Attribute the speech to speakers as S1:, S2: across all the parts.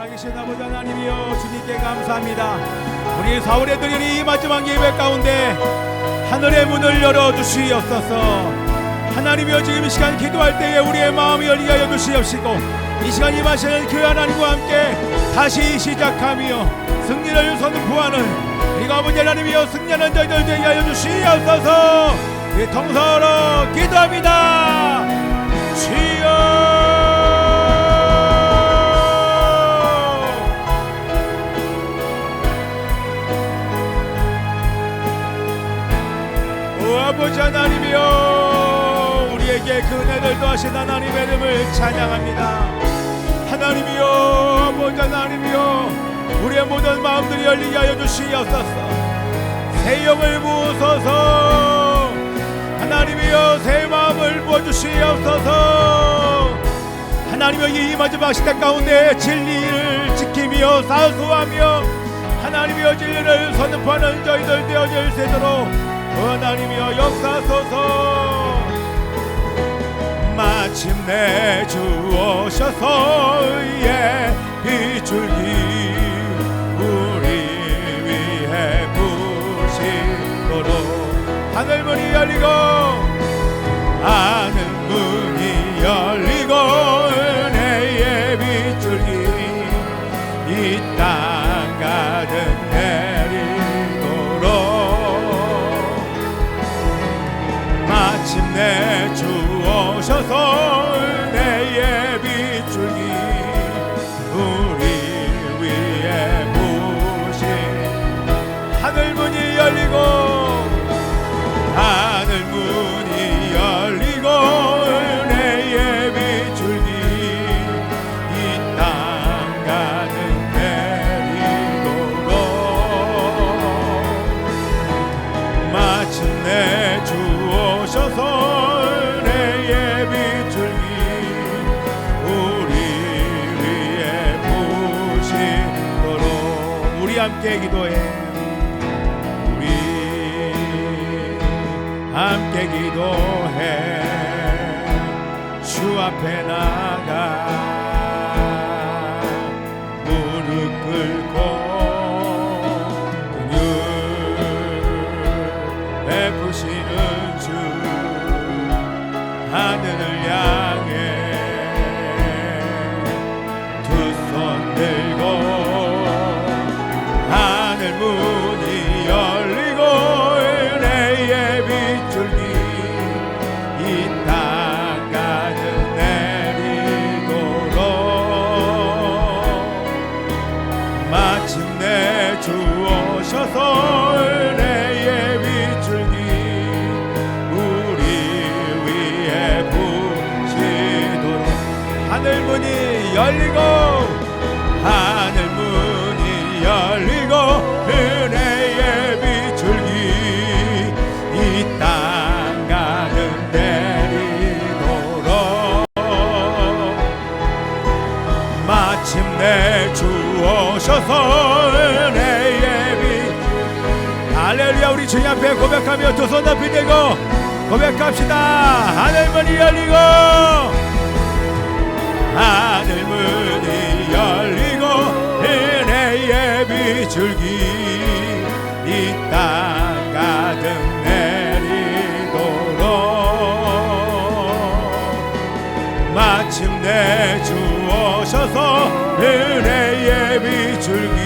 S1: 살아계신 아버지 하나님이여, 주님께 감사합니다. 우리 사울의 들이 이 마지막 예배 가운데 하늘의 문을 열어주시옵소서. 하나님이여, 지금 이 시간 기도할 때에 우리의 마음이 열리게 하여 주시옵시고, 이 시간 임하시는 그 하나님과 함께 다시 시작하며 승리를 선포하는 우리가 아버지 하나님이여, 승리하는 저희들 되게 하여 주시옵소서. 이 통성으로 기도합니다. 주여, 아버지 하나님이여, 우리에게 그 은혜를 더하신 하나님의 이름을 찬양합니다. 하나님이여, 아버지 하나님이여, 우리의 모든 마음들이 열리게 하여 주시옵소서. 새 영을 부으소서. 하나님이여, 새 마음을 부어주시옵소서. 하나님이여, 이 마지막 시대 가운데 진리를 지키며 사수하며 하나님이여, 진리를 선포하는 저희들 되어질 수 있도록 하나님이여 역사소서. 마침내 주 오셔서 의의 비줄기 우리 위해 부시도록 하늘문이 열리고 하늘문이 열리고 은혜의 비줄기 이 땅 가득 마침내 주 오셔서 은혜의 비줄기 우리 위에 부신 하늘문이 열리고 하늘문이 열리고 은혜의 비줄기 이 땅 가득 내리도록 마침내 주 오셔서 은혜의 비줄기 우리 위에 부시도록 우리 함께 기도해. 우리 함께 기도해. 주 앞에 나가 무릎 꿇고 긍휼 베푸시는 하늘을 향해 두 손 들고 하늘 문이 열리고 은혜의 비줄기 이 땅 가득 내리도록 마침내 주 오셔서 은혜의 비줄기 하늘문이 열리고 하늘문이 열리고 은혜의 비줄기 이 땅 가득 내리도록 마침내 주 오셔서 은혜의 비 할렐루야. 우리 주님 앞에 고백하며 두 손 높이 들고 고백합시다. 하늘문이 열리고 하늘문이 열리고 은혜의 비줄기 이 땅 가득 내리도록 마침내 주 오셔서 은혜의 비줄기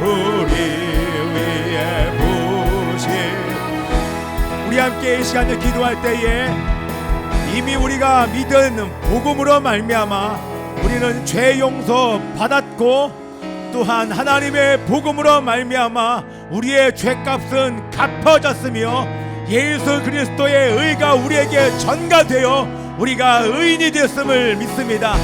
S1: 우리 위에 부신 우리 함께 이 시간을 기도할 때에 이미 우리가 믿은 복음으로 말미암아 우리는 죄 용서 받았고 또한 하나님의 복음으로 말미암아 우리의 죄값은 갚아졌으며 예수 그리스도의 의가 우리에게 전가되어 우리가 의인이 되었음을 믿습니다.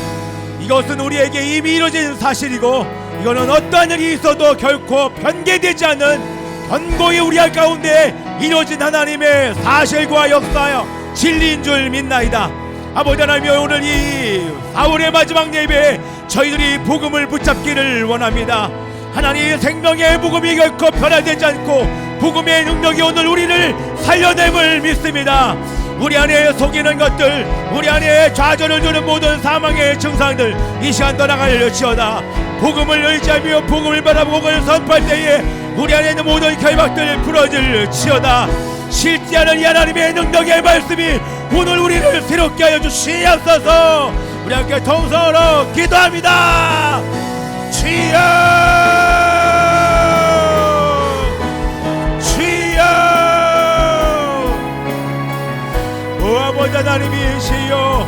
S1: 이것은 우리에게 이미 이루어진 사실이고 이거는 어떠한 일이 있어도 결코 변개되지 않는 견고히 우리 가운데 이루어진 하나님의 사실과 역사여 진리인 줄 믿나이다. 아버지 하나님, 오늘 이 사울의 마지막 예배에 저희들이 복음을 붙잡기를 원합니다. 하나님, 생명의 복음이 결코 변화되지 않고 복음의 능력이 오늘 우리를 살려냄을 믿습니다. 우리 안에 속이는 것들, 우리 안에 좌절을 주는 모든 사망의 증상들 이 시간 떠나갈지어다. 복음을 의지하며 복음을 바라보고 복음을 선포할 때에 우리 안에 있는 모든 결박들 풀어질지어다. 실지 않은 이 하나님의 능력의 말씀이 오늘 우리를 새롭게 하여 주시옵소서. 우리 함께 통성으로 기도합니다. 주여, 주여. 오 아버지 하나님이시여,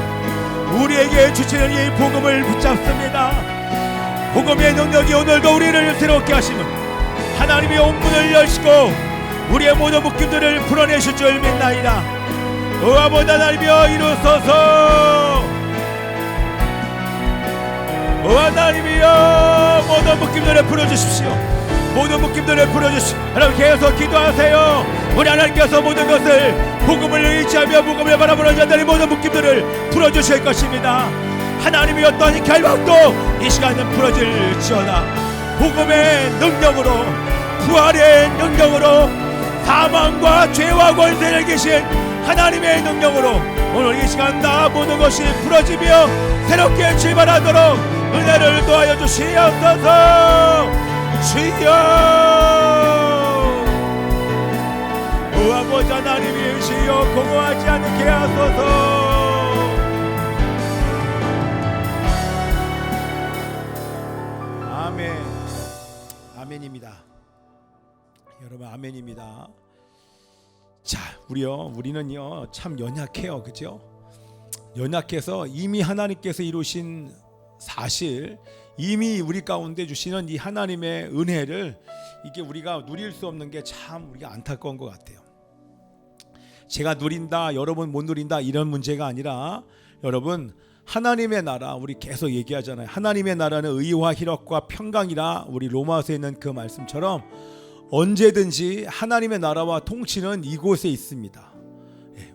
S1: 우리에게 주시는 이 복음을 붙잡습니다. 복음의 능력이 오늘도 우리를 새롭게 하시는 하나님의 온 문을 여시고 우리의 모든 묶임들을 풀어내실 줄 믿나이다. 오 아버지 하나님이여, 이루소서. 오 하나님이여, 모든 묶임들을 풀어주십시오. 모든 묶임들을 풀어주십시오. 하나님 계속 기도하세요. 우리 하나님께서 모든 것을 복음을 의지하며 복음을 바라보는 자들의 모든 묶임들을 풀어주실 것입니다. 하나님의 어떤 결박도 이 시간은 풀어질지어다. 복음의 능력으로, 부활의 능력으로, 사망과 죄와 권세를 계신 하나님의 능력으로 오늘 이 시간 다 모든 것이 풀어지며 새롭게 출발하도록 은혜를 도하여 주시옵소서. 주여, 오 아버지 하나님이시여, 공허하지 않게 하소서. 아멘. 아멘입니다. 여러분, 아멘입니다. 자, 우리는요 참 연약해요, 그죠? 연약해서 이미 하나님께서 이루신 사실, 이미 우리 가운데 주시는 이 하나님의 은혜를 이게 우리가 누릴 수 없는 게 참 우리가 안타까운 것 같아요. 제가 누린다, 여러분 못 누린다, 이런 문제가 아니라, 여러분 하나님의 나라, 우리 계속 얘기하잖아요. 하나님의 나라는 의와 희락과 평강이라, 우리 로마서에 있는 그 말씀처럼 언제든지 하나님의 나라와 통치는 이곳에 있습니다.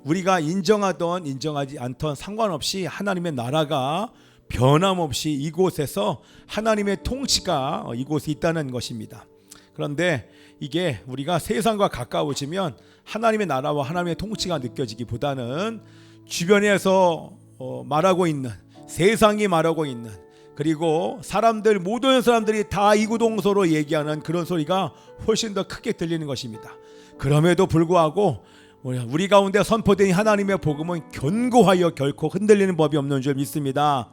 S1: 우리가 인정하던 인정하지 않던 상관없이 하나님의 나라가 변함없이 이곳에서 하나님의 통치가 이곳에 있다는 것입니다. 그런데 이게 우리가 세상과 가까워지면 하나님의 나라와 하나님의 통치가 느껴지기보다는 주변에서 말하고 있는, 세상이 말하고 있는, 그리고 사람들, 모든 사람들이 다 이구동서로 얘기하는 그런 소리가 훨씬 더 크게 들리는 것입니다. 그럼에도 불구하고 우리 가운데 선포된 하나님의 복음은 견고하여 결코 흔들리는 법이 없는 줄 믿습니다.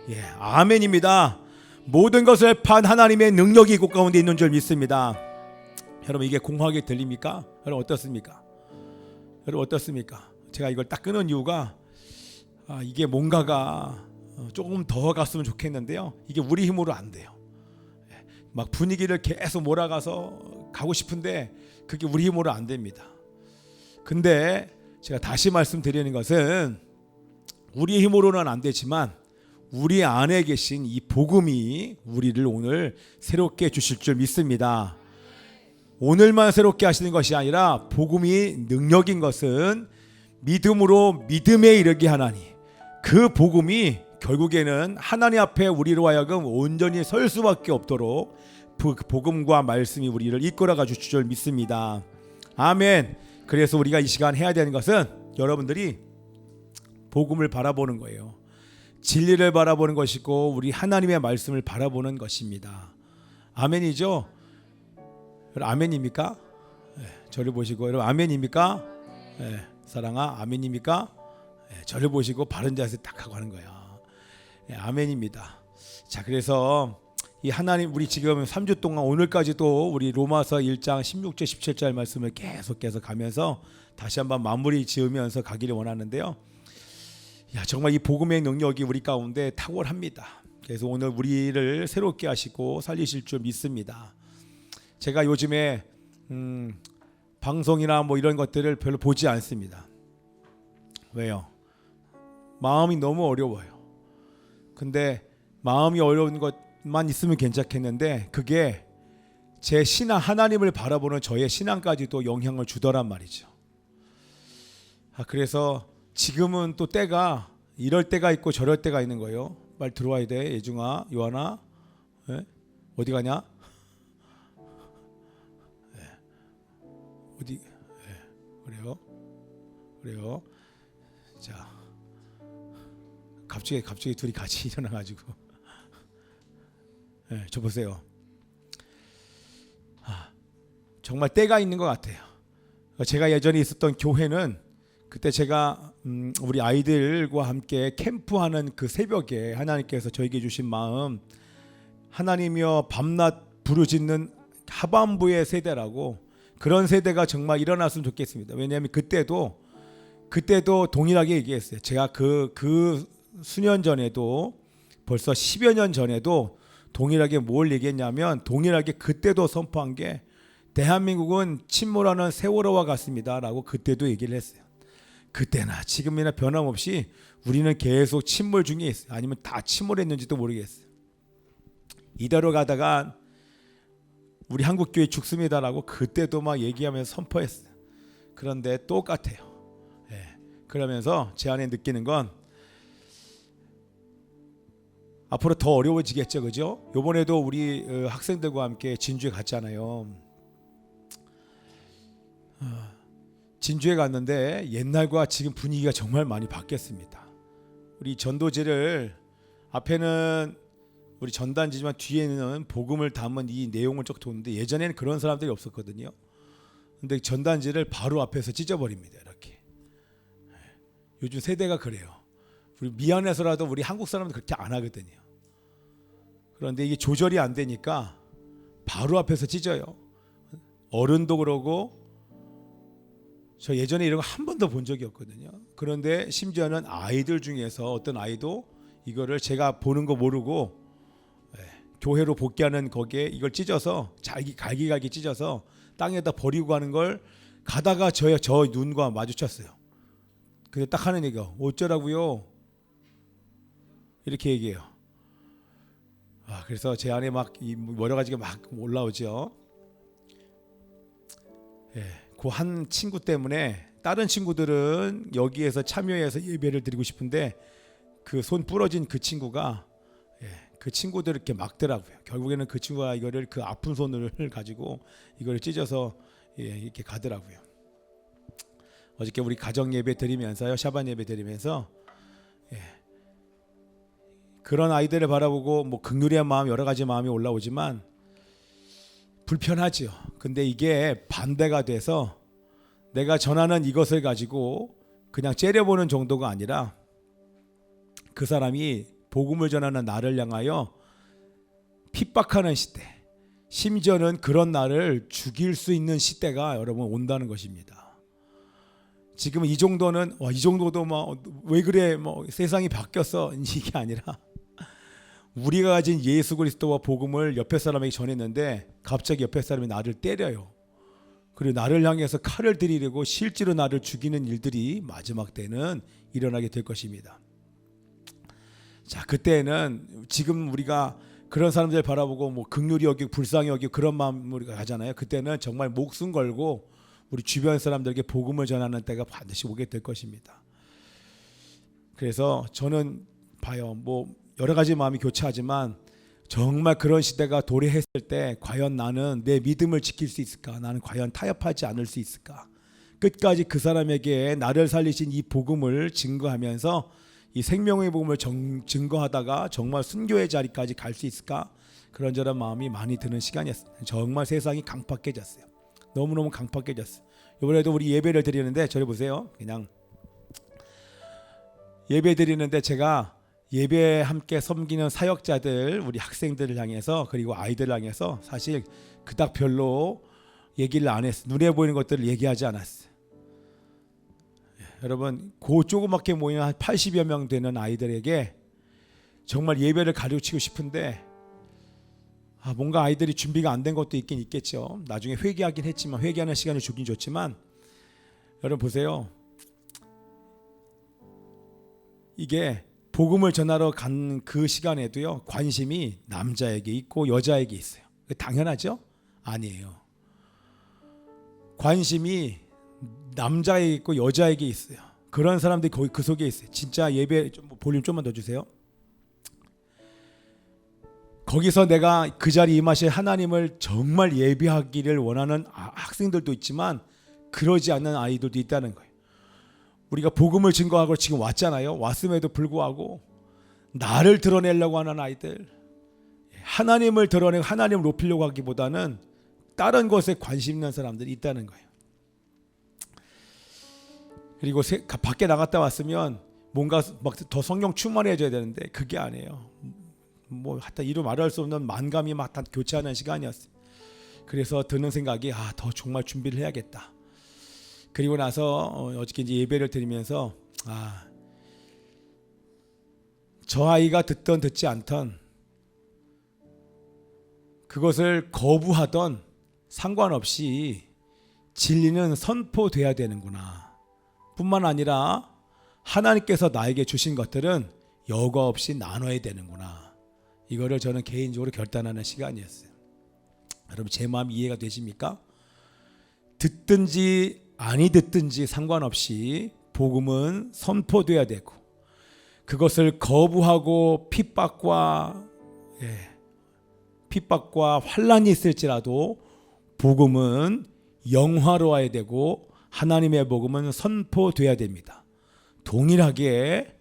S1: 예, 아멘입니다. 모든 것을 판 하나님의 능력이 이곳 가운데 있는 줄 믿습니다. 여러분, 이게 공허하게 들립니까? 여러분 어떻습니까? 여러분 어떻습니까? 제가 이걸 딱 끄는 이유가 이게 뭔가가 조금 더 갔으면 좋겠는데요, 이게 우리 힘으로 안 돼요. 막 분위기를 계속 몰아가서 가고 싶은데 그게 우리 힘으로 안 됩니다. 근데 제가 다시 말씀드리는 것은 우리 힘으로는 안 되지만 우리 안에 계신 이 복음이 우리를 오늘 새롭게 주실 줄 믿습니다. 오늘만 새롭게 하시는 것이 아니라 복음이 능력인 것은 믿음으로 믿음에 이르게 하나니, 그 복음이 결국에는 하나님 앞에 우리로 하여금 온전히 설 수밖에 없도록 그 복음과 말씀이 우리를 이끌어가 주실 줄 믿습니다. 아멘. 그래서 우리가 이 시간 해야 되는 것은 여러분들이 복음을 바라보는 거예요. 진리를 바라보는 것이고 우리 하나님의 말씀을 바라보는 것입니다. 아멘이죠? 여러분 아멘입니까? 네, 저를 보시고 여러분 아멘입니까? 네, 사랑아 아멘입니까? 네, 저를 보시고 바른 자세 딱 하고 하는 거야. 네, 아멘입니다. 자, 그래서 이 하나님, 우리 지금 3주 동안 오늘까지도 우리 로마서 1장 16절 17절 말씀을 계속해서 가면서 다시 한번 마무리 지으면서 가기를 원하는데요. 야, 정말 이 복음의 능력이 우리 가운데 탁월합니다. 그래서 오늘 우리를 새롭게 하시고 살리실 줄 믿습니다. 제가 요즘에 방송이나 뭐 이런 것들을 별로 보지 않습니다. 왜요? 마음이 너무 어려워요. 근데 마음이 어려운 것만 있으면 괜찮겠는데 그게 제 신앙, 하나님을 바라보는 저의 신앙까지도 영향을 주더란 말이죠. 그래서 지금은 또 때가 이럴 때가 있고 저럴 때가 있는 거예요. 빨리 들어와야 돼. 예중아, 요한아, 네? 어디 가냐? 네. 어디? 네. 그래요? 자, 갑자기 둘이 같이 일어나가지고 네, 저 보세요. 정말 때가 있는 것 같아요. 제가 예전에 있었던 교회는 그때 제가 우리 아이들과 함께 캠프하는 그 새벽에 하나님께서 저에게 주신 마음, 하나님이여 밤낮 부르짖는 하반부의 세대라고, 그런 세대가 정말 일어났으면 좋겠습니다. 왜냐하면 그때도 동일하게 얘기했어요. 제가 그 수년 전에도, 벌써 10여 년 전에도 동일하게 뭘 얘기했냐면, 동일하게 그때도 선포한 게 대한민국은 침몰하는 세월호와 같습니다 라고 그때도 얘기를 했어요. 그때나 지금이나 변함없이 우리는 계속 침몰 중에 있어요. 아니면 다 침몰했는지도 모르겠어요. 이대로 가다가 우리 한국교회 죽습니다라고 그때도 막 얘기하면서 선포했어요. 그런데 똑같아요. 예. 그러면서 제 안에 느끼는 건 앞으로 더 어려워지겠죠, 그죠? 이번에도 우리 학생들과 함께 진주에 갔잖아요. 진주에 갔는데 옛날과 지금 분위기가 정말 많이 바뀌었습니다. 우리 전도지를, 앞에는 우리 전단지지만 뒤에는 복음을 담은 이 내용을 쭉 도는데, 예전에는 그런 사람들이 없었거든요. 근데 전단지를 바로 앞에서 찢어버립니다. 이렇게. 요즘 세대가 그래요. 우리 미안해서라도 우리 한국 사람들 그렇게 안 하거든요. 그런데 이게 조절이 안 되니까 바로 앞에서 찢어요. 어른도 그러고, 저 예전에 이런 거 한 번도 본 적이 없거든요. 그런데 심지어는 아이들 중에서 어떤 아이도 이거를 제가 보는 거 모르고 교회로 복귀하는 거기에 이걸 찢어서 갈기갈기 찢어서 땅에다 버리고 가는 걸 가다가 저 눈과 마주쳤어요. 근데 딱 하는 얘기가 어쩌라고요? 이렇게 얘기해요. 그래서 제 안에 막 여러 가지가 막 올라오죠. 그 한 친구 때문에 다른 친구들은 여기에서 참여해서 예배를 드리고 싶은데 그 손 부러진 그 친구가 그 친구들을 이렇게 막더라고요. 결국에는 그 친구가 이거를, 그 아픈 손을 가지고 이거를 찢어서 이렇게 가더라고요. 어저께 우리 가정 예배 드리면서요, 샤반 예배 드리면서 그런 아이들을 바라보고 뭐 긍휼의 마음, 여러 가지 마음이 올라오지만 불편하죠. 근데 이게 반대가 돼서 내가 전하는 이것을 가지고 그냥 째려보는 정도가 아니라 그 사람이 복음을 전하는 나를 향하여 핍박하는 시대, 심지어는 그런 나를 죽일 수 있는 시대가 여러분 온다는 것입니다. 지금 이 정도는 이 정도도 뭐 왜 그래, 뭐 세상이 바뀌었어, 이게 아니라 우리가 가진 예수 그리스도와 복음을 옆에 사람에게 전했는데 갑자기 옆에 사람이 나를 때려요. 그리고 나를 향해서 칼을 들이려고 실제로 나를 죽이는 일들이 마지막 때는 일어나게 될 것입니다. 자, 그때는 지금 우리가 그런 사람들 바라보고 뭐 긍휼히 여기고 불쌍히 여기고 그런 마음으로 가잖아요. 그때는 정말 목숨 걸고 우리 주변 사람들에게 복음을 전하는 때가 반드시 오게 될 것입니다. 그래서 저는 봐요, 뭐 여러 가지 마음이 교차하지만 정말 그런 시대가 도래했을 때 과연 나는 내 믿음을 지킬 수 있을까? 나는 과연 타협하지 않을 수 있을까? 끝까지 그 사람에게 나를 살리신 이 복음을 증거하면서 이 생명의 복음을 증거하다가 정말 순교의 자리까지 갈 수 있을까? 그런저런 마음이 많이 드는 시간이었어요. 정말 세상이 강팍해졌어요. 너무너무 강팍해졌어요. 이번에도 우리 예배를 드리는데 저를 보세요. 그냥 예배 드리는데 제가 예배에 함께 섬기는 사역자들, 우리 학생들을 향해서, 그리고 아이들을 향해서 사실 그닥 별로 얘기를 안 했어요. 눈에 보이는 것들을 얘기하지 않았어요. 여러분, 그 조그맣게 모이는 한 80여 명 되는 아이들에게 정말 예배를 가르치고 싶은데 뭔가 아이들이 준비가 안 된 것도 있긴 있겠죠. 나중에 회개하긴 했지만, 회개하는 시간을 주긴 줬지만, 여러분 보세요. 이게 복음을 전하러 간 그 시간에도요, 관심이 남자에게 있고 여자에게 있어요. 당연하죠? 아니에요. 관심이 남자에게 있고 여자에게 있어요. 그런 사람들이 거기 그 속에 있어요. 진짜 예배 볼륨 좀만 더 주세요. 거기서 내가 그 자리에 임하실 하나님을 정말 예배하기를 원하는 학생들도 있지만 그러지 않는 아이들도 있다는 거예요. 우리가 복음을 증거하고 지금 왔잖아요. 왔음에도 불구하고 나를 드러내려고 하는 아이들, 하나님을 드러내고 하나님을 높이려고 하기보다는 다른 것에 관심 있는 사람들이 있다는 거예요. 그리고 밖에 나갔다 왔으면 뭔가 막 더 성령 충만해져야 되는데 그게 아니에요. 뭐 하여튼 이루 말할 수 없는 만감이 막 다 교체하는 시간이었어요. 그래서 드는 생각이 더 정말 준비를 해야겠다. 그리고 나서 어저께 이제 예배를 드리면서 저 아이가 듣던 듣지 않던 그것을 거부하던 상관없이 진리는 선포돼야 되는구나. 뿐만 아니라 하나님께서 나에게 주신 것들은 여과 없이 나눠야 되는구나. 이거를 저는 개인적으로 결단하는 시간이었어요. 여러분 제 마음이 이해가 되십니까? 듣든지 아니 듣든지 상관없이 복음은 선포돼야 되고 그것을 거부하고 핍박과 환난이 있을지라도 복음은 영화로워야 되고 하나님의 복음은 선포돼야 됩니다. 동일하게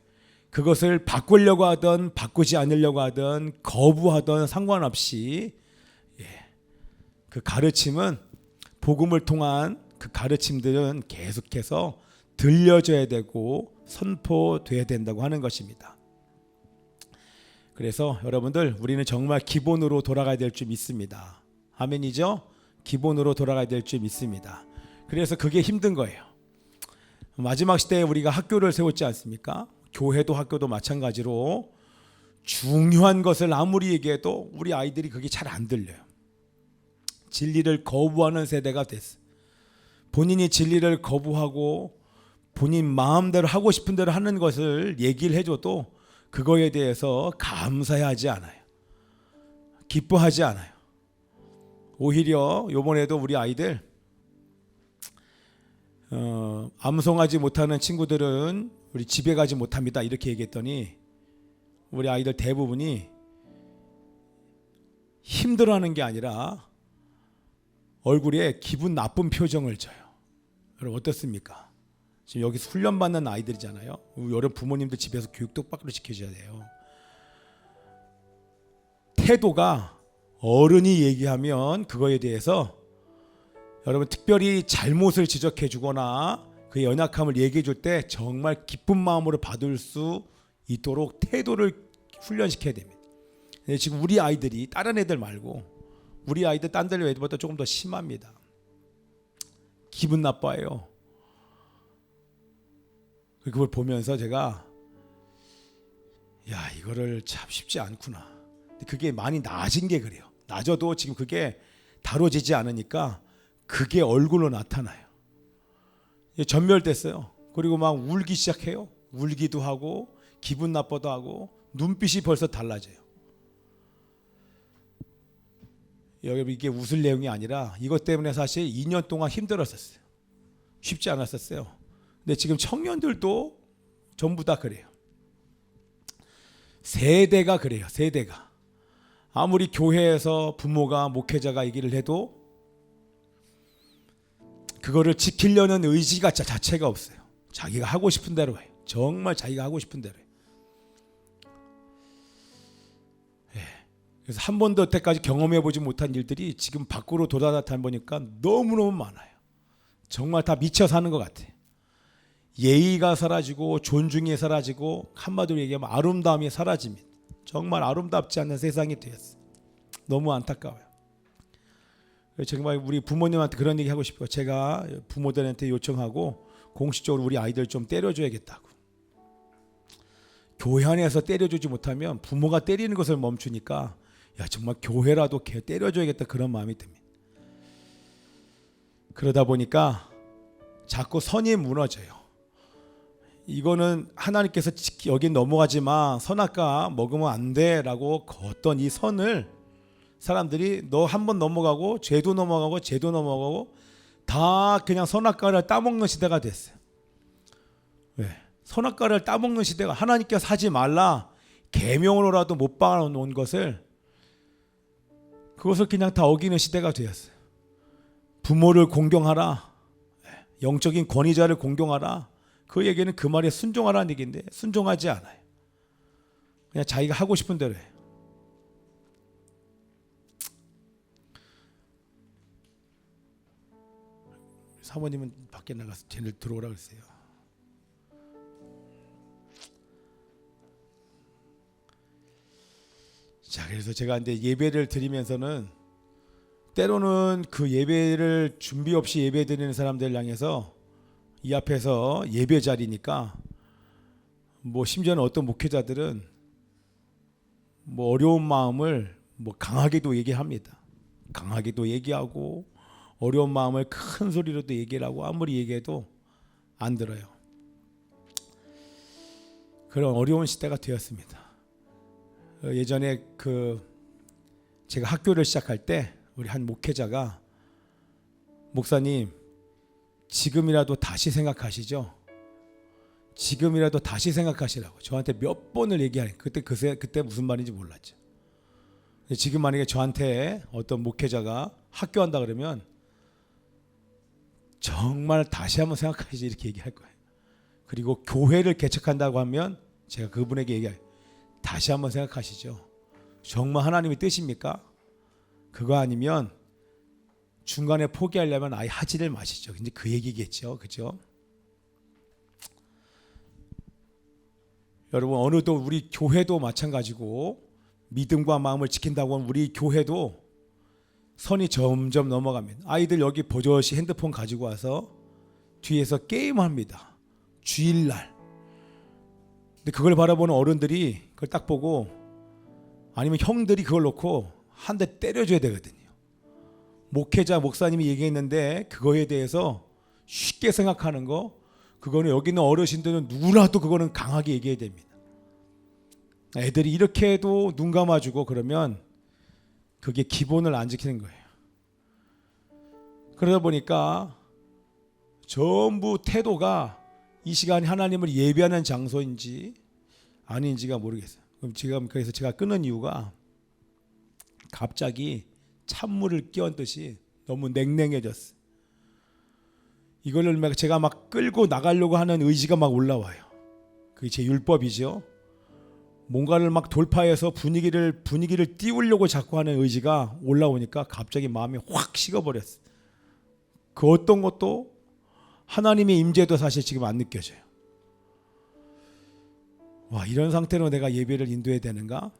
S1: 그것을 바꾸려고 하든 바꾸지 않으려고 하든 거부하든 상관없이 그 가르침은 복음을 통한 그 가르침들은 계속해서 들려져야 되고 선포돼야 된다고 하는 것입니다. 그래서 여러분들 우리는 정말 기본으로 돌아가야 될 줄 믿습니다. 아멘이죠? 기본으로 돌아가야 될 줄 믿습니다. 그래서 그게 힘든 거예요. 마지막 시대에 우리가 학교를 세웠지 않습니까? 교회도 학교도 마찬가지로 중요한 것을 아무리 얘기해도 우리 아이들이 그게 잘 안 들려요. 진리를 거부하는 세대가 됐어. 본인이 진리를 거부하고 본인 마음대로 하고 싶은 대로 하는 것을 얘기를 해줘도 그거에 대해서 감사하지 않아요. 기뻐하지 않아요. 오히려 이번에도 우리 아이들 암송하지 못하는 친구들은 우리 집에 가지 못합니다 이렇게 얘기했더니 우리 아이들 대부분이 힘들어하는 게 아니라 얼굴에 기분 나쁜 표정을 져요. 여러분 어떻습니까? 지금 여기서 훈련받는 아이들이잖아요. 여러분 부모님들 집에서 교육 똑바로 시켜줘야 돼요. 태도가 어른이 얘기하면 그거에 대해서 여러분 특별히 잘못을 지적해 주거나 그의 연약함을 얘기해 줄 때 정말 기쁜 마음으로 받을 수 있도록 태도를 훈련시켜야 됩니다. 지금 우리 아이들이 다른 애들 말고 우리 아이들 딴 들 애들보다 조금 더 심합니다. 기분 나빠요. 그걸 보면서 제가 이거를 참 쉽지 않구나. 그게 많이 나아진 게 그래요. 낮아도 지금 그게 다뤄지지 않으니까 그게 얼굴로 나타나요. 전멸됐어요. 그리고 막 울기 시작해요. 울기도 하고 기분 나빠도 하고 눈빛이 벌써 달라져요. 여러분 이게 웃을 내용이 아니라 이것 때문에 사실 2년 동안 힘들었었어요. 쉽지 않았었어요. 근데 지금 청년들도 전부 다 그래요. 세대가 그래요. 세대가 아무리 교회에서 부모가 목회자가 얘기를 해도 그거를 지키려는 의지가 자체가 없어요. 자기가 하고 싶은 대로 해요. 정말 자기가 하고 싶은 대로 해요. 그래서 한 번도 여태까지 경험해보지 못한 일들이 지금 밖으로 돌아다니다 보니까 너무너무 많아요. 정말 다 미쳐 사는 것 같아요. 예의가 사라지고 존중이 사라지고 한마디로 얘기하면 아름다움이 사라집니다. 정말 아름답지 않은 세상이 되었어요. 너무 안타까워요. 정말 우리 부모님한테 그런 얘기 하고 싶어요. 제가 부모들한테 요청하고 공식적으로 우리 아이들 좀 때려줘야겠다고. 교회 안에서 때려주지 못하면 부모가 때리는 것을 멈추니까 정말 교회라도 때려줘야겠다 그런 마음이 듭니다. 그러다 보니까 자꾸 선이 무너져요. 이거는 하나님께서 여긴 넘어가지 마, 선악과 먹으면 안 돼라고 걷던 이 선을 사람들이 너 한 번 넘어가고 죄도 넘어가고 죄도 넘어가고 다 그냥 선악과를 따먹는 시대가 됐어요. 왜? 선악과를 따먹는 시대가 하나님께서 하지 말라 계명으로라도 못 박아놓은 것을 그것을 그냥 다 어기는 시대가 되었어요. 부모를 공경하라, 영적인 권위자를 공경하라, 그 얘기는 그 말에 순종하라는 얘기인데 순종하지 않아요. 그냥 자기가 하고 싶은 대로 해요. 사모님은 밖에 나가서 쟤를 들어오라 그랬어요. 자, 그래서 제가 이제 예배를 드리면서는 때로는 그 예배를 준비 없이 예배 드리는 사람들 향해서 이 앞에서 예배 자리니까 뭐 심지어는 어떤 목회자들은 뭐 어려운 마음을 뭐 강하게도 얘기합니다. 강하게도 얘기하고 어려운 마음을 큰 소리로도 얘기를 하고 아무리 얘기해도 안 들어요. 그런 어려운 시대가 되었습니다. 예전에 제가 학교를 시작할 때 우리 한 목회자가 목사님 지금이라도 다시 생각하시죠. 지금이라도 다시 생각하시라고 저한테 몇 번을 얘기하니 그때 무슨 말인지 몰랐죠. 지금 만약에 저한테 어떤 목회자가 학교 한다 그러면 정말 다시 한번 생각하시지 이렇게 얘기할 거예요. 그리고 교회를 개척한다고 하면 제가 그분에게 얘기해요. 다시 한번 생각하시죠. 정말 하나님의 뜻입니까? 그거 아니면 중간에 포기하려면 아예 하지를 마시죠. 이제 그 얘기겠죠. 그죠? 여러분 어느도 우리 교회도 마찬가지고 믿음과 마음을 지킨다고 하면 우리 교회도 선이 점점 넘어갑니다. 아이들 여기 버젓이 핸드폰 가지고 와서 뒤에서 게임합니다. 주일날. 근데 그걸 바라보는 어른들이 그걸 딱 보고 아니면 형들이 그걸 놓고 한 대 때려줘야 되거든요. 목회자 목사님이 얘기했는데 그거에 대해서 쉽게 생각하는 거 그거는 여기 있는 어르신들은 누구라도 그거는 강하게 얘기해야 됩니다. 애들이 이렇게 해도 눈 감아주고 그러면 그게 기본을 안 지키는 거예요. 그러다 보니까 전부 태도가 이 시간이 하나님을 예배하는 장소인지 아닌지가 모르겠어요. 그래서 제가 끊은 이유가 갑자기 찬물을 끼얹듯이 너무 냉랭해졌어요. 이걸 제가 막 끌고 나가려고 하는 의지가 막 올라와요. 그게 제 율법이죠. 뭔가를 막 돌파해서 분위기를 띄우려고 자꾸 하는 의지가 올라오니까 갑자기 마음이 확 식어버렸어요. 그 어떤 것도 하나님의 임재도 사실 지금 안 느껴져요. 와, 이런 상태로 내가 예배를 인도해야 되는가?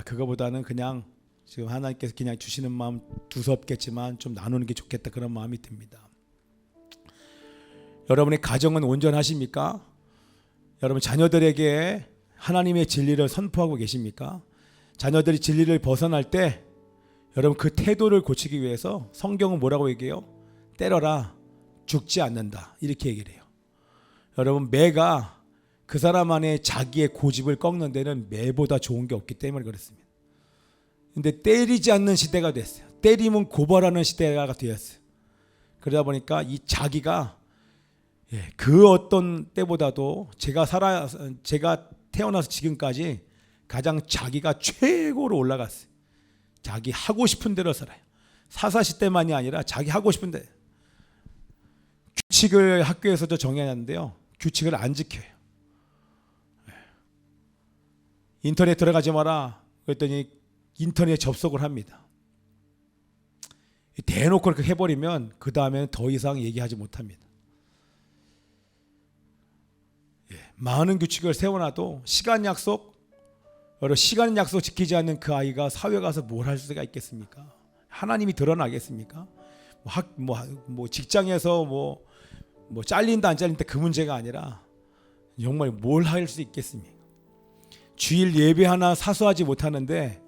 S1: 그거보다는 그냥 지금 하나님께서 그냥 주시는 마음 두섭겠지만 좀 나누는 게 좋겠다 그런 마음이 듭니다. 여러분의 가정은 온전하십니까? 여러분 자녀들에게 하나님의 진리를 선포하고 계십니까? 자녀들이 진리를 벗어날 때 여러분 그 태도를 고치기 위해서 성경은 뭐라고 얘기해요? 때려라 죽지 않는다 이렇게 얘기를 해요. 여러분 매가 그 사람 안에 자기의 고집을 꺾는 데는 매보다 좋은 게 없기 때문에 그렇습니다. 근데 때리지 않는 시대가 됐어요. 때리면 고발하는 시대가 되었어요. 그러다 보니까 이 자기가 그 어떤 때보다도 제가 태어나서 지금까지 가장 자기가 최고로 올라갔어요. 자기 하고 싶은 대로 살아요. 사사시대만이 아니라 자기 하고 싶은 대. 규칙을 학교에서도 정해놨는데요. 규칙을 안 지켜요. 인터넷 들어가지 마라. 그랬더니 인터넷 접속을 합니다. 대놓고 그렇게 해버리면 그 다음에는 더 이상 얘기하지 못합니다. 많은 규칙을 세워놔도 시간 약속 지키지 않는 그 아이가 사회 가서 뭘 할 수가 있겠습니까? 하나님이 드러나겠습니까? 뭐 직장에서 뭐 잘린다 안 잘린다 그 문제가 아니라 정말 뭘 할 수 있겠습니까? 주일 예배 하나 사수하지 못하는데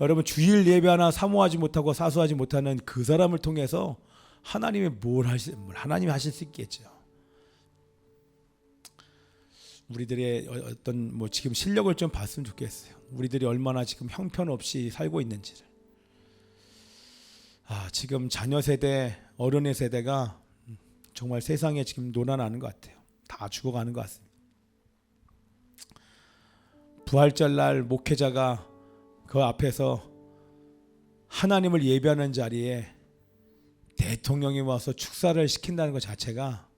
S1: 여러분 주일 예배 하나 사모하지 못하고 사수하지 못하는 그 사람을 통해서 하나님이 하나님이 하실 수 있겠죠. 우리들의 어떤 지금 실력을 좀 봤으면 좋겠어요. 우리들이 얼마나 지금 형편없이 살고 있는지를. 지금 자녀 세대, 어른의 세대가 정말 세상에 지금 논란하는 것 같아요. 다 죽어가는 것 같습니다. 부활절날 목회자가 그 앞에서 하나님을 예배하는 자리에 대통령이 와서 축사를 시킨다는 것 자체가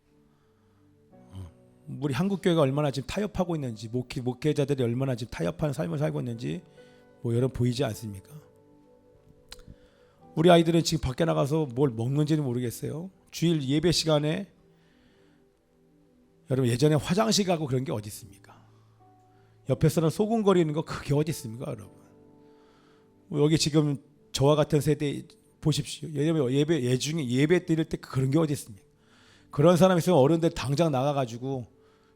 S1: 우리 한국 교회가 얼마나 지금 타협하고 있는지, 목회자들이 얼마나 지금 타협한 삶을 살고 있는지 뭐 여러분 보이지 않습니까? 우리 아이들은 지금 밖에 나가서 뭘 먹는지는 모르겠어요. 주일 예배 시간에 여러분 예전에 화장실 가고 그런 게 어디 있습니까? 옆에 사람 소곤거리는 거 그게 어디 있습니까, 여러분? 여기 지금 저와 같은 세대 보십시오. 예배 드릴 때 그런 게 어디 있습니까? 그런 사람 있으면 어른들 당장 나가가지고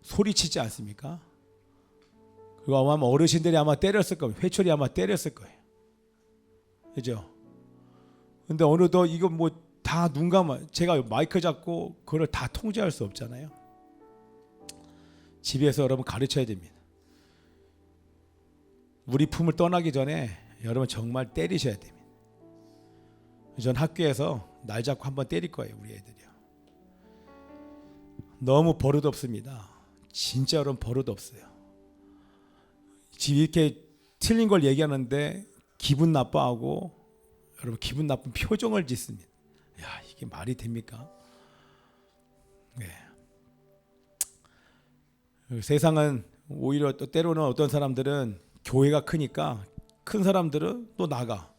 S1: 소리치지 않습니까? 그리고 아마 어르신들이 아마 때렸을 거예요. 회초리 아마 때렸을 거예요. 그죠? 근데 어느덧 이거 뭐 다 눈 감아, 제가 마이크 잡고 그걸 다 통제할 수 없잖아요. 집에서 여러분 가르쳐야 됩니다. 우리 품을 떠나기 전에 여러분 정말 때리셔야 됩니다. 전 학교에서 날 잡고 한번 때릴 거예요, 우리 애들이요. 너무 버릇 없습니다. 진짜 여러분 버릇 없어요. 집 이렇게 틀린 걸 얘기하는데 기분 나빠하고 여러분 기분 나쁜 표정을 짓습니다. 야, 이게 말이 됩니까? 네. 세상은 오히려 또 때로는 어떤 사람들은 교회가 크니까 큰 사람들은 또 나가.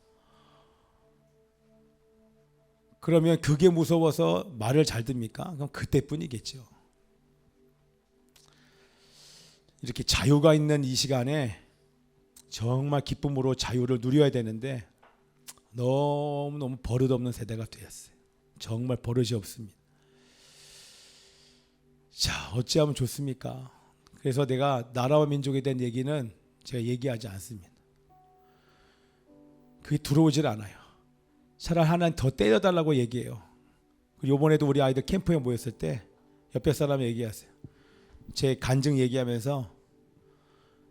S1: 그러면 그게 무서워서 말을 잘 듣습니까? 그럼 그때뿐이겠죠. 이렇게 자유가 있는 이 시간에 정말 기쁨으로 자유를 누려야 되는데 너무너무 버릇없는 세대가 되었어요. 정말 버릇이 없습니다. 자, 어찌하면 좋습니까? 그래서 내가 나라와 민족에 대한 얘기는 제가 얘기하지 않습니다. 그게 들어오질 않아요. 차라리 하나님 더 때려달라고 얘기해요. 이번에도 우리 아이들 캠프에 모였을 때 옆에 사람이 얘기하세요. 제 간증 얘기하면서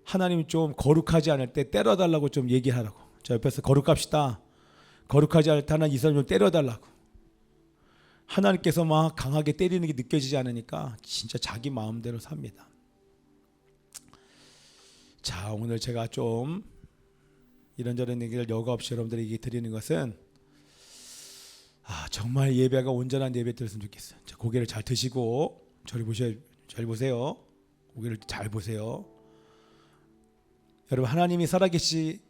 S1: 하나님 좀 거룩하지 않을 때 때려달라고 좀 얘기하라고. 저 옆에서 거룩합시다. 거룩하지 않을 때 하나님 이 사람 좀 때려달라고. 하나님께서 막 강하게 때리는 게 느껴지지 않으니까 진짜 자기 마음대로 삽니다. 자, 오늘 제가 좀 이런저런 얘기를 여과 없이 여러분들에게 드리는 것은 정말 예배가 온전한 예배 드렸으면 좋겠어요. 자, 고개를 잘 드시고 저를 보셔야, 잘 보세요. 고개를 잘 보세요. 여러분, 하나님이 살아계시는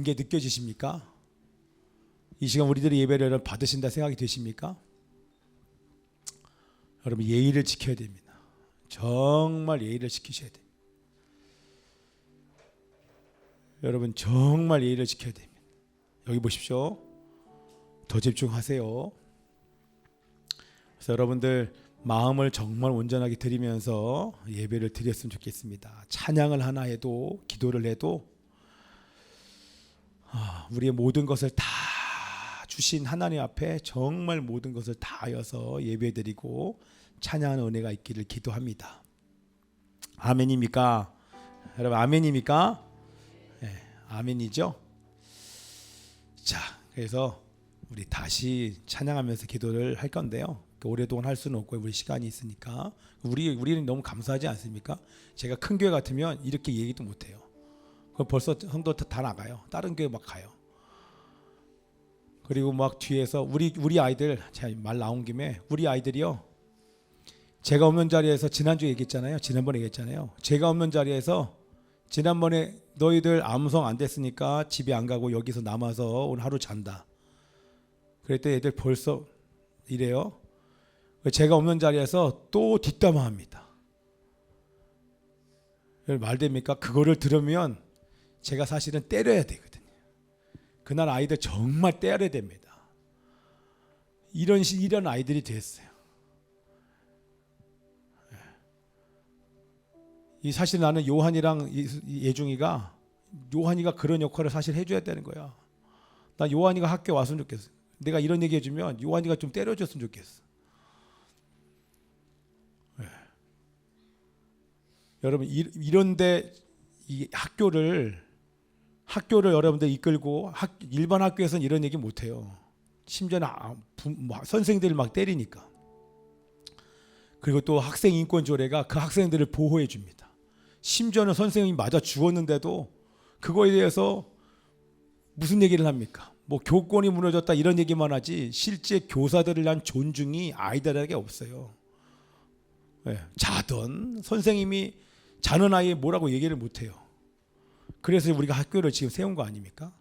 S1: 게 느껴지십니까? 이 시간 우리들의 예배를 여러분 받으신다 생각이 되십니까? 여러분, 예의를 지켜야 됩니다. 정말 예의를 지키셔야 됩니다. 여러분, 정말 예의를 지켜야 됩니다. 여기 보십시오. 더 집중하세요. 그래서 여러분들 마음을 정말 온전하게 드리면서 예배를 드렸으면 좋겠습니다. 찬양을 하나 해도, 기도를 해도 우리의 모든 것을 다 주신 하나님 앞에 정말 모든 것을 다하여서 예배드리고 찬양하는 은혜가 있기를 기도합니다. 아멘입니까? 여러분, 아멘입니까? 네, 아멘이죠? 자, 그래서 우리 다시 찬양하면서 기도를 할 건데요. 오랫동안 할 수는 없고 우리 시간이 있으니까 우리는 너무 감사하지 않습니까? 제가 큰 교회 같으면 이렇게 얘기도 못해요. 그럼 벌써 성도 다 나가요. 다른 교회 막 가요. 그리고 막 뒤에서 우리 아이들, 제가 말 나온 김에 우리 아이들이요, 제가 없는 자리에서 지난주에 얘기했잖아요. 지난번에 얘기했잖아요. 제가 없는 자리에서 지난번에 너희들 암송 안 됐으니까 집에 안 가고 여기서 남아서 오늘 하루 잔다. 그랬더니 애들 벌써 이래요. 제가 없는 자리에서 또 뒷담화합니다. 말 됩니까? 그거를 들으면 제가 사실은 때려야 되거든요. 그날 아이들 정말 때려야 됩니다. 이런 아이들이 됐어요. 이 사실 나는 요한이랑 예중이가 그런 역할을 사실 해줘야 되는 거야. 나 요한이가 학교 왔으면 좋겠어. 내가 이런 얘기 해주면 요한이가 좀 때려줬으면 좋겠어. 네. 여러분, 이런데 이 학교를 여러분들 이끌고 일반 학교에서는 이런 얘기 못해요. 심지어는 선생님들을 막 때리니까. 그리고 또 학생 인권 조례가 그 학생들을 보호해 줍니다. 심지어는 선생님이 맞아 죽었는데도 그거에 대해서 무슨 얘기를 합니까? 뭐 교권이 무너졌다 이런 얘기만 하지 실제 교사들을 위한 존중이 아이들에게 없어요. 자던 선생님이 자는 아이에 뭐라고 얘기를 못해요. 그래서 우리가 학교를 지금 세운 거 아닙니까?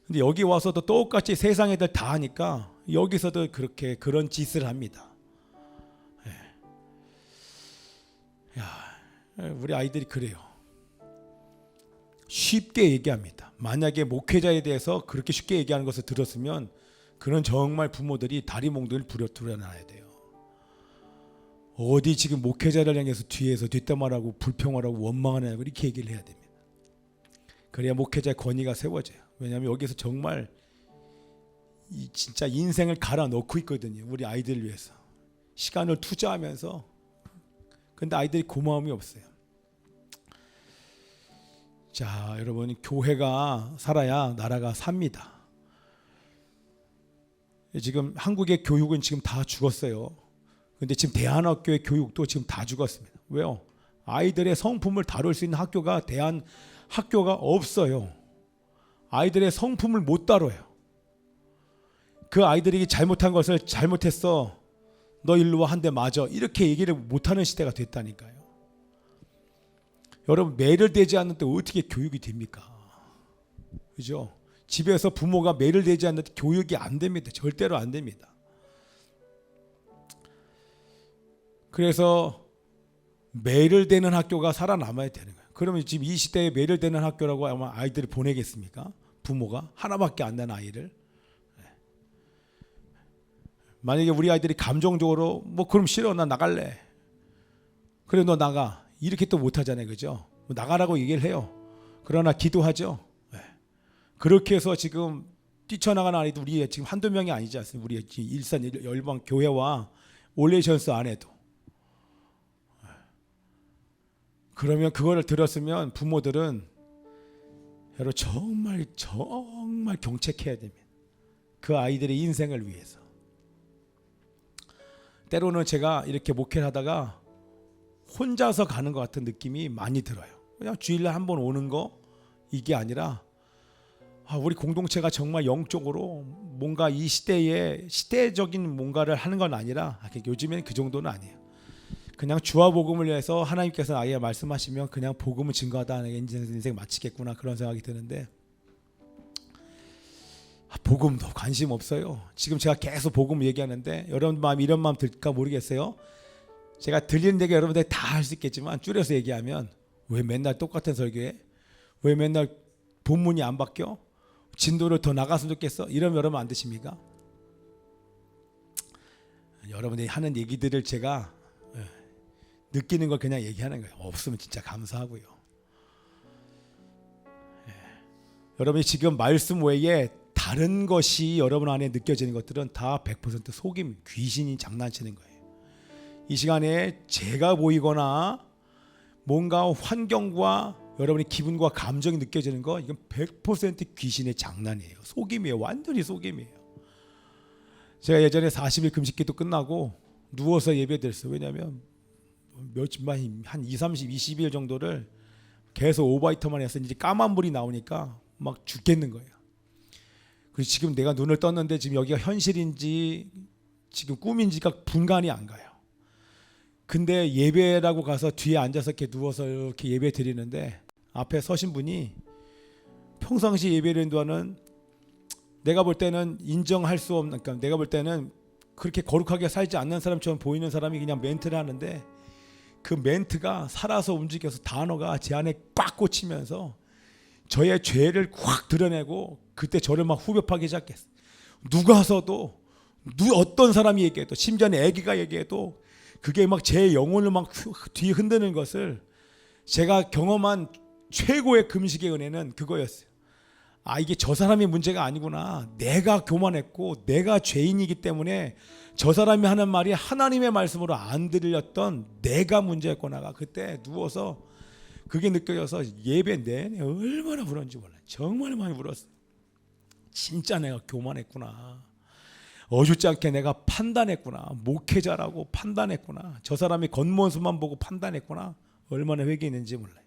S1: 근데 여기 와서도 똑같이 세상 애들 다 하니까 여기서도 그렇게 그런 짓을 합니다. 우리 아이들이 그래요. 쉽게 얘기합니다. 만약에 목회자에 대해서 그렇게 쉽게 얘기하는 것을 들었으면 그런 정말 부모들이 다리 몽둥이를 부려놔야 돼요. 어디 지금 목회자를 향해서 뒤에서 뒷담화하고 불평하라고 원망하냐고 이렇게 얘기를 해야 됩니다. 그래야 목회자의 권위가 세워져요. 왜냐하면 여기서 정말 진짜 인생을 갈아 넣고 있거든요. 우리 아이들을 위해서 시간을 투자하면서. 근데 아이들이 고마움이 없어요. 자, 여러분, 교회가 살아야 나라가 삽니다. 지금 한국의 교육은 지금 다 죽었어요. 근데 지금 대한학교의 교육도 지금 다 죽었습니다. 왜요? 아이들의 성품을 다룰 수 있는 학교가 학교가 없어요. 아이들의 성품을 못 다뤄요. 그 아이들이 잘못한 것을 잘못했어, 너 일로 와, 한 대 맞아, 이렇게 얘기를 못하는 시대가 됐다니까요. 여러분, 매를 대지 않는데 어떻게 교육이 됩니까? 그죠? 집에서 부모가 매를 대지 않는데 교육이 안 됩니다. 절대로 안 됩니다. 그래서 매를 대는 학교가 살아남아야 되는 거예요. 그러면 지금 이 시대에 매를 대는 학교라고 아마 아이들을 보내겠습니까? 부모가 하나밖에 안 된 아이를. 만약에 우리 아이들이 감정적으로 뭐 그럼 싫어, 나 나갈래, 그래 너 나가, 이렇게 또 못하잖아요. 그죠? 나가라고 얘기를 해요. 그러나 기도하죠. 그렇게 해서 지금 뛰쳐나가는 아이도 우리 지금 한두 명이 아니지 않습니까? 우리 일산 열방 교회와 올레이션스 안에도. 그러면 그거를 들었으면 부모들은 여러분 정말 경책해야 됩니다. 그 아이들의 인생을 위해서. 때로는 제가 이렇게 목회를 하다가 혼자서 가는 것 같은 느낌이 많이 들어요. 그냥 주일에 한 번 오는 거, 이게 아니라 우리 공동체가 정말 영적으로 뭔가 이 시대에 시대적인 뭔가를 하는 건 아니라, 요즘에는 그 정도는 아니에요. 그냥 주와 복음을 위해서 하나님께서 아예 말씀하시면 그냥 복음을 증거하다 인생 마치겠구나, 그런 생각이 드는데 복음도 관심 없어요. 지금 제가 계속 복음 얘기하는데 여러분 마음 이런 마음 들까 모르겠어요. 제가 들리는 얘기 여러분들이 다 할 수 있겠지만 줄여서 얘기하면, 왜 맨날 똑같은 설교해? 왜 맨날 본문이 안 바뀌어? 진도를 더 나갔으면 좋겠어? 이러면 여러분 안 되십니까? 여러분들이 하는 얘기들을 제가 느끼는 걸 그냥 얘기하는 거예요. 없으면 진짜 감사하고요. 여러분이 지금 말씀 외에 다른 것이 여러분 안에 느껴지는 것들은 다 100% 속임, 귀신이 장난치는 거예요. 이 시간에 제가 보이거나 뭔가 환경과 여러분의 기분과 감정이 느껴지는 거, 이건 100% 귀신의 장난이에요. 속임이에요. 완전히 속임이에요. 제가 예전에 40일 금식기도 끝나고 누워서 예배드렸어요. 왜냐하면 한 20, 20일 정도를 계속 오바이터만 해서 이제 까만 불이 나오니까 막 죽겠는 거예요. 그리고 지금 내가 눈을 떴는데 지금 여기가 현실인지 지금 꿈인지가 분간이 안 가요. 근데 예배라고 가서 뒤에 앉아서 이렇게 누워서 이렇게 예배 드리는데 앞에 서신 분이 평상시 예배를 인도하는, 내가 볼 때는 인정할 수 없는, 그러니까 내가 볼 때는 그렇게 거룩하게 살지 않는 사람처럼 보이는 사람이 그냥 멘트를 하는데, 그 멘트가 살아서 움직여서 단어가 제 안에 꽉 꽂히면서 저의 죄를 확 드러내고, 그때 저를 막 후벼파기 시작했어요. 누가 와서도, 어떤 사람이 얘기해도, 심지어 애기가 얘기해도 그게 막 제 영혼을 막 뒤 흔드는 것을, 제가 경험한 최고의 금식의 은혜는 그거였어요. 이게 저 사람의 문제가 아니구나. 내가 교만했고 내가 죄인이기 때문에 저 사람이 하는 말이 하나님의 말씀으로 안 들렸던 내가 문제였구나가 그때 누워서 그게 느껴져서 예배 내내 얼마나 울었는지 몰라요. 정말 많이 울었어요. 진짜 내가 교만했구나. 어줍지 않게 내가 판단했구나. 목회자라고 판단했구나. 저 사람이 겉모습만 보고 판단했구나. 얼마나 회개했는지 몰라요.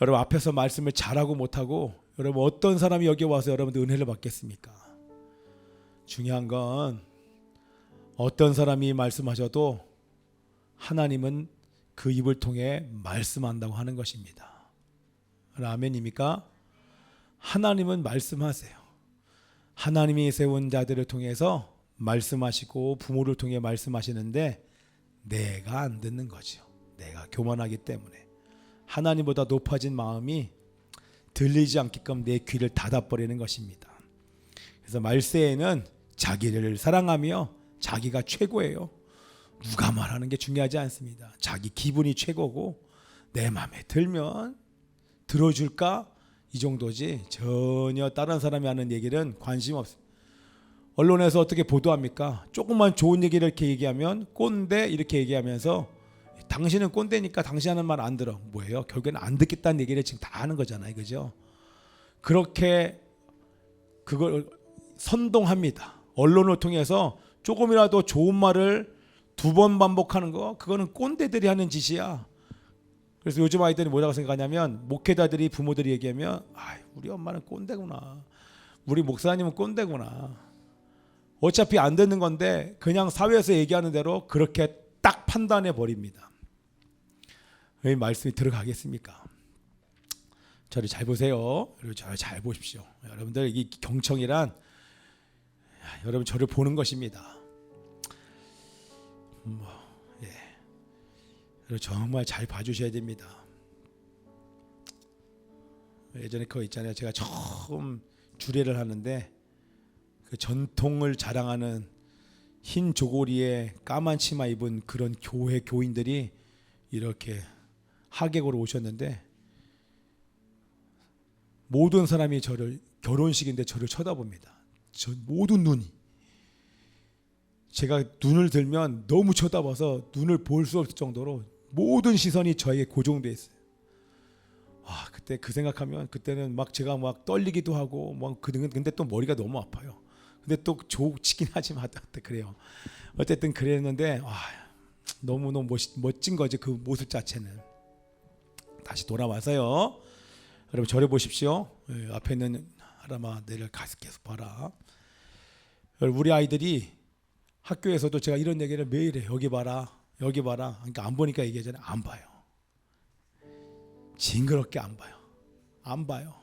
S1: 여러분 앞에서 말씀을 잘하고 못하고, 여러분 어떤 사람이 여기 와서 여러분들 은혜를 받겠습니까? 중요한 건 어떤 사람이 말씀하셔도 하나님은 그 입을 통해 말씀한다고 하는 것입니다. 아멘입니까? 하나님은 말씀하세요. 하나님이 세운 자들을 통해서 말씀하시고 부모를 통해 말씀하시는데 내가 안 듣는 거죠. 내가 교만하기 때문에. 하나님보다 높아진 마음이 들리지 않게끔 내 귀를 닫아버리는 것입니다. 그래서 말세에는 자기를 사랑하며 자기가 최고예요. 누가 말하는 게 중요하지 않습니다. 자기 기분이 최고고 내 마음에 들면 들어줄까? 이 정도지 전혀 다른 사람이 하는 얘기는 관심 없어요. 언론에서 어떻게 보도합니까? 조금만 좋은 얘기를 이렇게 얘기하면 꼰대 이렇게 얘기하면서 당신은 꼰대니까 당신 하는 말 안 들어. 뭐예요? 결국에는 안 듣겠다는 얘기를 지금 다 하는 거잖아요. 그죠? 그렇게 그걸 선동합니다. 언론을 통해서 조금이라도 좋은 말을 2번 반복하는 거 그거는 꼰대들이 하는 짓이야. 그래서 요즘 아이들이 뭐라고 생각하냐면 목회자들이 부모들이 얘기하면 우리 엄마는 꼰대구나. 우리 목사님은 꼰대구나. 어차피 안 듣는 건데 그냥 사회에서 얘기하는 대로 그렇게 딱 판단해 버립니다. 왜 말씀이 들어가겠습니까? 저를 잘 보세요. 여러분 저를 잘 보십시오. 여러분들 이 경청이란 여러분 저를 보는 것입니다. 정말 잘 봐주셔야 됩니다. 예전에 그거 있잖아요. 제가 처음 주례를 하는데 그 전통을 자랑하는 흰 조고리에 까만 치마 입은 그런 교회 교인들이 이렇게 하객으로 오셨는데 모든 사람이 저를 결혼식인데 저를 쳐다봅니다. 저 모든 눈이 제가 눈을 들면 너무 쳐다봐서 눈을 볼 수 없을 정도로 모든 시선이 저에게 고정돼 있어요. 그때 그 생각하면 그때는 막 제가 막 떨리기도 하고 근데 또 머리가 너무 아파요. 근데 또 조치긴 하지만 그래요. 어쨌든 그랬는데 너무너무 멋진 거지 그 모습 자체는. 다시 돌아와서요. 여러분 저를 보십시오. 앞에 있는 하람아 내를 계속 봐라. 우리 아이들이 학교에서도 제가 이런 얘기를 매일 해요. 여기 봐라. 여기 봐라. 그러니까 안 보니까 얘기하잖아요. 안 봐요. 징그럽게 안 봐요. 안 봐요.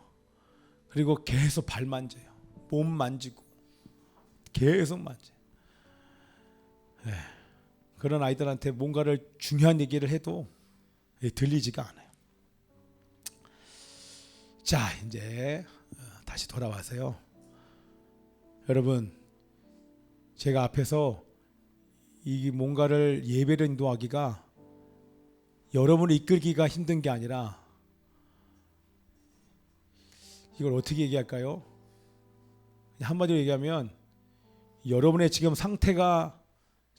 S1: 그리고 계속 발 만져요. 몸 만지고 계속 만져요. 그런 아이들한테 뭔가를 중요한 얘기를 해도 들리지가 않아요. 자 이제 다시 돌아와서요. 여러분 제가 앞에서 이 뭔가를 예배를 인도하기가 여러분을 이끌기가 힘든 게 아니라 이걸 어떻게 얘기할까요? 한마디로 얘기하면 여러분의 지금 상태가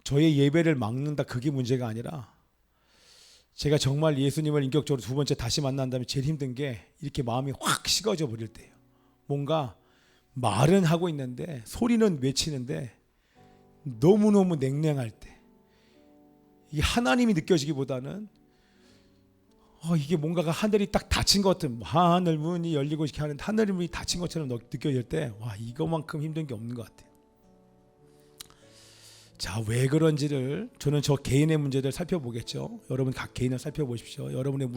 S1: 저의 예배를 막는다 그게 문제가 아니라 제가 정말 예수님을 인격적으로 2번째 다시 만난다면 제일 힘든 게 이렇게 마음이 확 식어져 버릴 때예요. 뭔가 말은 하고 있는데 소리는 외치는데 너무너무 냉랭할 때 이 하나님이 느껴지기보다는 이게 뭔가가 하늘이 딱 닫힌 것 같은 하늘 문이 열리고 이렇게 하는 하늘 문이 닫힌 것처럼 느껴질 때 이거만큼 힘든 게 없는 것 같아요. 자, 왜 그런지를 저는 저 개인의 문제들 살펴보겠죠. 여러분 각 개인을 살펴보십시오. 여러분의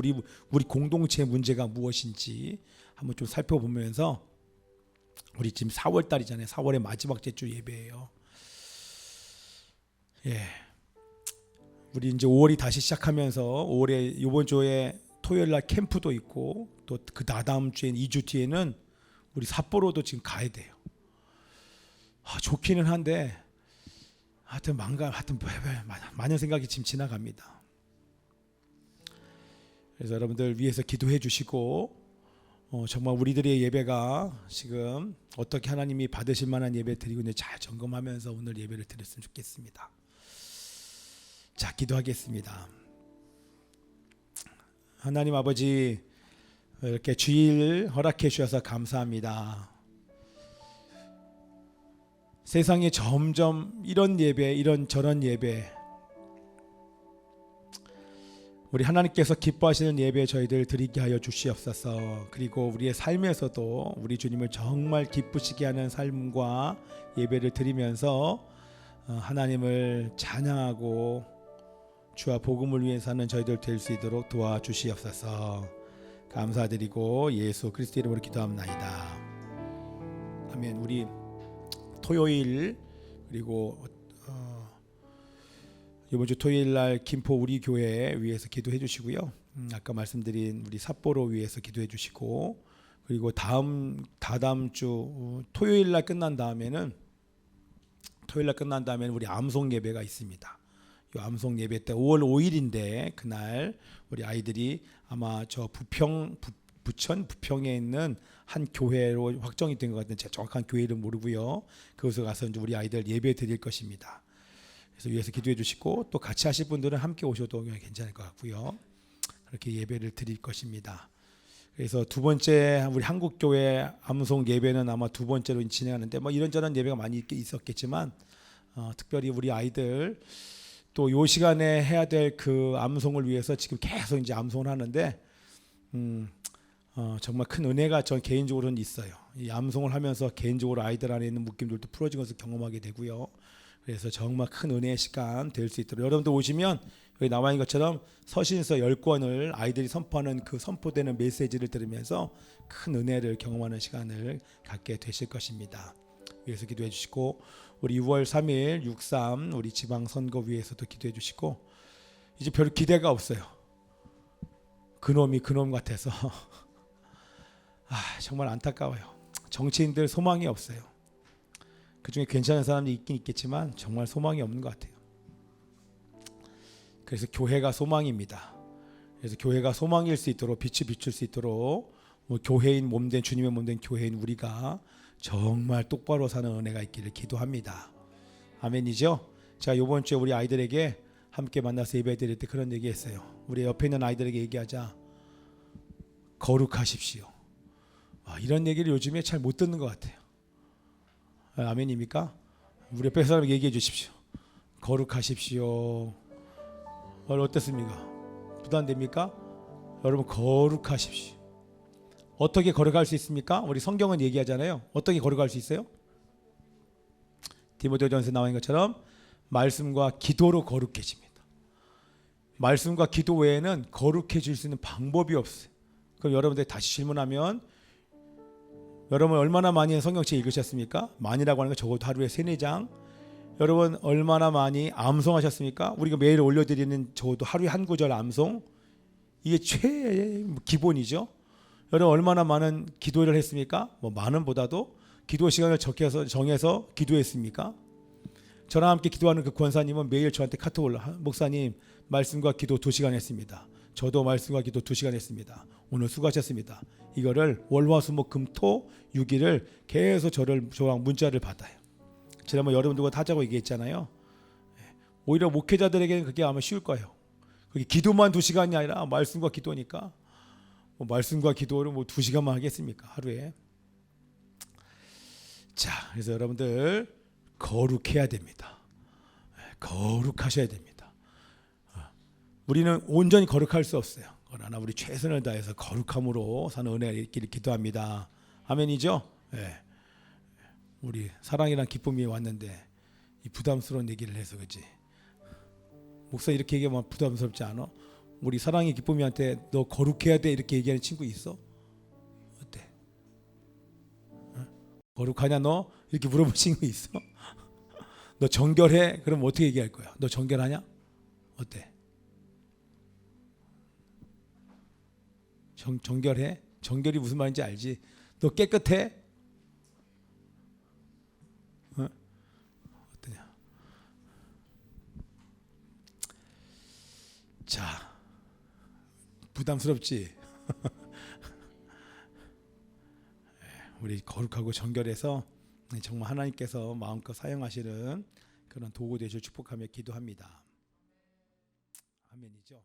S1: 우리 공동체의 문제가 무엇인지 한번 좀 살펴보면서 우리 지금 4월 달이잖아요. 4월의 마지막 주 예배예요. 우리 이제 5월이 다시 시작하면서 5월에 이번 주에 토요일 날 캠프도 있고 또 그 다다음 주에 2주 뒤에는 우리 삿포로도 지금 가야 돼요. 좋기는 한데 하여튼 많은 생각이 지금 지나갑니다. 그래서 여러분들 위해서 기도해 주시고 정말 우리들의 예배가 지금 어떻게 하나님이 받으실 만한 예배 드리고 있는지 잘 점검하면서 오늘 예배를 드렸으면 좋겠습니다. 자, 기도하겠습니다. 하나님 아버지 이렇게 주일 허락해 주셔서 감사합니다. 세상에 점점 이런 예배 이런저런 예배 우리 하나님께서 기뻐하시는 예배 저희들 드리게 하여 주시옵소서. 그리고 우리의 삶에서도 우리 주님을 정말 기쁘시게 하는 삶과 예배를 드리면서 하나님을 찬양하고 주와 복음을 위해 사는 저희들 될 수 있도록 도와주시옵소서. 감사드리고 예수 그리스도 이름으로 기도합나이다. 아멘. 우리 토요일 그리고 이번 주 토요일 날 김포 우리 교회 위해서 기도해 주시고요. 아까 말씀드린 우리 삿포로 위해서 기도해 주시고, 그리고 다다음 주 토요일 날 끝난 다음에는 우리 암송 예배가 있습니다. 이 암송 예배 때 5월 5일인데 그날 우리 아이들이 아마 저 부천 부평에 있는 한 교회로 확정이 된 것 같은데 제가 정확한 교회 이름 모르고요. 그곳에 가서 이제 우리 아이들 예배 드릴 것입니다. 그래서 위해서 기도해 주시고, 또 같이 하실 분들은 함께 오셔도 괜찮을 것 같고요. 그렇게 예배를 드릴 것입니다. 그래서 두 번째 우리 한국교회 암송 예배는 아마 두 번째로 진행하는데 뭐 이런저런 예배가 많이 있었겠지만 특별히 우리 아이들 또 요 시간에 해야 될 그 암송을 위해서 지금 계속 이제 암송을 하는데 정말 큰 은혜가 전 개인적으로는 있어요. 이 암송을 하면서 개인적으로 아이들 안에 있는 묶임들도 풀어진 것을 경험하게 되고요. 그래서 정말 큰 은혜의 시간 될 수 있도록 여러분들 오시면 여기 나와 있는 것처럼 서신서 10권을 아이들이 선포하는 그 선포되는 메시지를 들으면서 큰 은혜를 경험하는 시간을 갖게 되실 것입니다. 위해서 기도해 주시고, 우리 6월 3일 6.3 우리 지방선거 위해서도 기도해 주시고, 이제 별 기대가 없어요. 그놈이 그놈 같아서 정말 안타까워요. 정치인들 소망이 없어요. 그중에 괜찮은 사람이 있긴 있겠지만 정말 소망이 없는 것 같아요. 그래서 교회가 소망입니다. 그래서 교회가 소망일 수 있도록, 빛이 비출 수 있도록 교회인 몸된 주님의 몸된 교회인 우리가 정말 똑바로 사는 은혜가 있기를 기도합니다. 아멘이죠? 자, 이번 주에 우리 아이들에게 함께 만나서 예배 드릴 때 그런 얘기했어요. 우리 옆에 있는 아이들에게 얘기하자. 거룩하십시오. 이런 얘기를 요즘에 잘 못 듣는 것 같아요. 아멘입니까? 우리 옆에 사람에게 얘기해 주십시오. 거룩하십시오. 어떻습니까? 부담됩니까? 여러분 거룩하십시오. 어떻게 거룩할 수 있습니까? 우리 성경은 얘기하잖아요. 어떻게 거룩할 수 있어요? 디모데전서에 나와 있는 것처럼 말씀과 기도로 거룩해집니다. 말씀과 기도 외에는 거룩해질 수 있는 방법이 없어요. 그럼 여러분들 다시 질문하면, 여러분 얼마나 많이 성경책 읽으셨습니까? 많이라고 하는 건 적어도 하루에 3-4장. 여러분 얼마나 많이 암송하셨습니까? 우리가 매일 올려드리는 적어도 하루에 한 구절 암송. 이게 기본이죠. 여러분 얼마나 많은 기도를 했습니까? 많은 보다도 기도 시간을 정해서 기도했습니까? 저랑 함께 기도하는 그 권사님은 매일 저한테 카톡을, 목사님 말씀과 기도 2시간 했습니다. 저도 말씀과 기도 2시간 했습니다. 오늘 수고하셨습니다. 이거를 월화수목금토 6일을 계속 저랑 문자를 받아요. 지난번 여러분들과 하자고 얘기했잖아요. 오히려 목회자들에게는 그게 아마 쉬울 거예요. 그게 기도만 2시간이 아니라 말씀과 기도니까 말씀과 기도를 2시간만 하겠습니까? 하루에. 자, 그래서 여러분들 거룩해야 됩니다. 거룩하셔야 됩니다. 우리는 온전히 거룩할 수 없어요. 그러나 우리 최선을 다해서 거룩함으로 사는 은혜가 있기를 기도합니다. 아멘이죠? 네. 우리 사랑이란 기쁨이 왔는데 이 부담스러운 얘기를 해서 그렇지. 목사 이렇게 얘기하면 부담스럽지 않아? 우리 사랑의 기쁨이한테 너 거룩해야 돼 이렇게 얘기하는 친구 있어? 어때? 거룩하냐 너? 이렇게 물어본 친구 있어? 너 정결해? 그럼 어떻게 얘기할 거야? 너 정결하냐? 어때? 정결해? 정결이 무슨 말인지 알지? 너 깨끗해? 어떠냐? 자, 부담스럽지? 우리 거룩하고 정결해서 정말 하나님께서 마음껏 사용하시는 그런 도구 되실 축복하며 기도합니다. 아멘이죠.